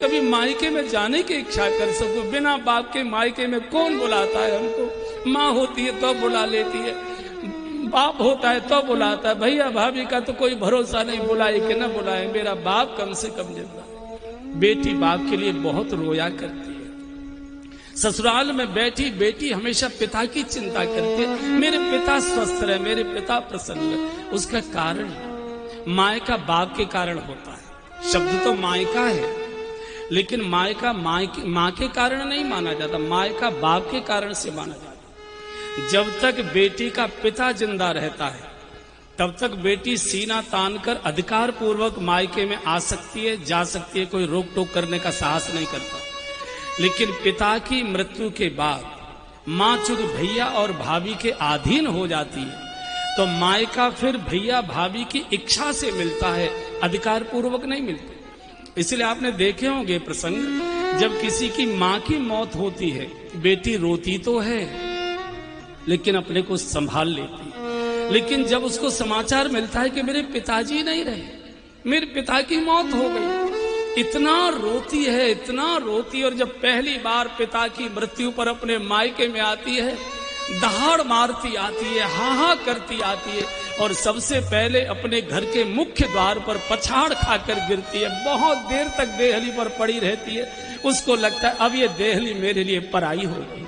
कभी मायके में जाने की इच्छा कर सको। बिना बाप के मायके में कौन बुलाता है हमको। माँ होती है तो बुला लेती है, बाप होता है तो बुलाता है। भैया भाभी का तो कोई भरोसा नहीं, बुलाए कि ना बुलाए, मेरा बाप कम से कम जिंदा है। बेटी बाप के लिए बहुत रोया करती है। ससुराल में बैठी बेटी हमेशा पिता की चिंता करती है, मेरे पिता स्वस्थ रहे, मेरे पिता प्रसन्न रहे। उसका कारण मायका बाप के कारण होता है। शब्द तो मायका है, लेकिन मायका माँ के कारण नहीं माना जाता, मायका बाप के कारण से माना जाता। जब तक बेटी का पिता जिंदा रहता है तब तक बेटी सीना तान कर अधिकार पूर्वक मायके में आ सकती है, जा सकती है, कोई रोक टोक करने का साहस नहीं करता। लेकिन पिता की मृत्यु के बाद माँ चूंकि भैया और भाभी के अधीन हो जाती है तो मायका फिर भैया भाभी की इच्छा से मिलता है, अधिकार पूर्वक नहीं मिलता। इसलिए आपने देखे होंगे प्रसंग, जब किसी की माँ की मौत होती है बेटी रोती तो है लेकिन अपने को संभाल लेती है। लेकिन जब उसको समाचार मिलता है कि मेरे पिताजी नहीं रहे, मेरे पिता की मौत हो गई, इतना रोती है, इतना रोती। और जब पहली बार पिता की मृत्यु पर अपने मायके में आती है, दहाड़ मारती आती है, हाहा करती आती है और सबसे पहले अपने घर के मुख्य द्वार पर पछाड़ खाकर गिरती है। बहुत देर तक देहली पर पड़ी रहती है। उसको लगता है अब ये देहली मेरे लिए पराई होगी,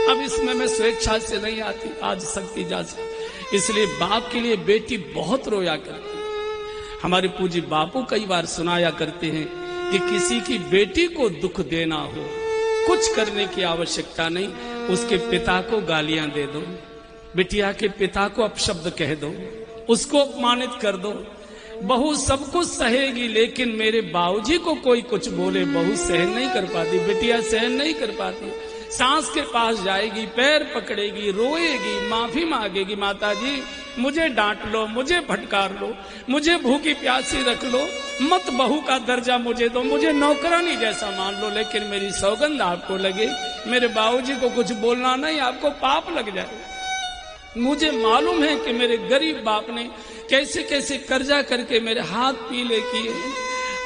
अब इसमें मैं स्वेच्छा से नहीं आती, आज सकती जा सकती। इसलिए बाप के लिए बेटी बहुत रोया करती है। हमारे पूज्य बापू कई बार सुनाया करते हैं कि किसी की बेटी को दुख देना हो, कुछ करने की आवश्यकता नहीं, उसके पिता को गालियां दे दो, बिटिया के पिता को अपशब्द कह दो, उसको अपमानित कर दो। बहू सब कुछ सहेगी, लेकिन मेरे बाबूजी को कोई कुछ बोले बहू सहन नहीं कर पाती, बिटिया सहन नहीं कर पाती। सास के पास जाएगी, पैर पकड़ेगी, रोएगी, माफी मांगेगी, माता जी मुझे डांट लो, मुझे फटकार लो, मुझे भूखी प्यासी रख लो, मत बहू का दर्जा मुझे दो, मुझे नौकरानी जैसा मान लो, लेकिन मेरी सौगंध आपको लगे, मेरे बाबूजी को कुछ बोलना नहीं, आपको पाप लग जाए। मुझे मालूम है कि मेरे गरीब बाप ने कैसे कैसे कर्जा करके मेरे हाथ पीले किए।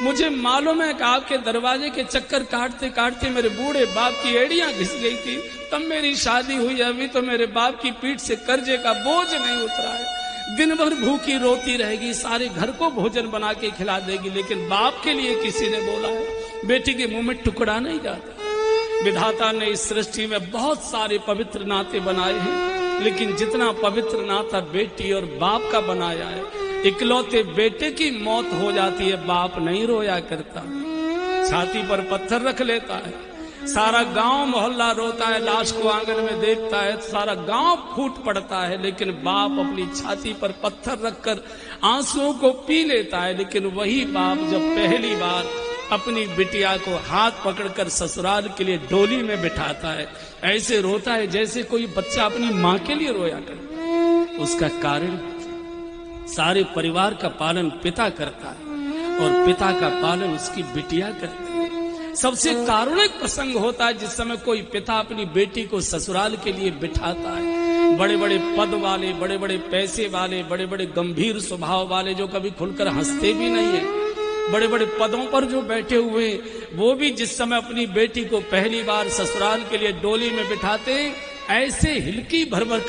मुझे मालूम है कि आपके दरवाजे के चक्कर काटते काटते मेरे बूढ़े बाप की एड़ियां घिस गई थी, तब मेरी शादी हुई। अभी तो मेरे बाप की पीठ से कर्जे का बोझ नहीं उतरा है। दिन भर भूखी रोती रहेगी, सारे घर को भोजन बना के खिला देगी, लेकिन बाप के लिए किसी ने बोला है बेटी के मुंह में टुकड़ा नहीं जाता। विधाता ने इस सृष्टि में बहुत सारे पवित्र नाते बनाए हैं, लेकिन जितना पवित्र नाता बेटी और बाप का बनाया है, इकलौते बेटे की मौत हो जाती है, बाप नहीं रोया करता, छाती पर पत्थर रख लेता है। सारा गांव मोहल्ला रोता है, लाश को आंगन में देखता है, सारा गांव फूट पड़ता है, लेकिन बाप अपनी छाती पर पत्थर रखकर आंसुओं को पी लेता है। लेकिन वही बाप जब पहली बार अपनी बिटिया को हाथ पकड़कर ससुराल के लिए डोली में बिठाता है, ऐसे रोता है जैसे कोई बच्चा अपनी माँ के लिए रोया करे। उसका कारण सारे परिवार का पालन पिता करता है और पिता का पालन उसकी बिटिया करती है। सबसे कारुणिक प्रसंग होता है जिस समय कोई पिता अपनी बेटी को ससुराल के लिए बिठाता है। बड़े बड़े पद वाले, बड़े बड़े पैसे वाले, बड़े बड़े गंभीर स्वभाव वाले, जो कभी खुलकर हंसते भी नहीं है, बड़े बड़े पदों पर जो बैठे हुए, वो भी जिस समय अपनी बेटी को पहली बार ससुराल के लिए डोली में बिठाते, ऐसे हिलकी भर भर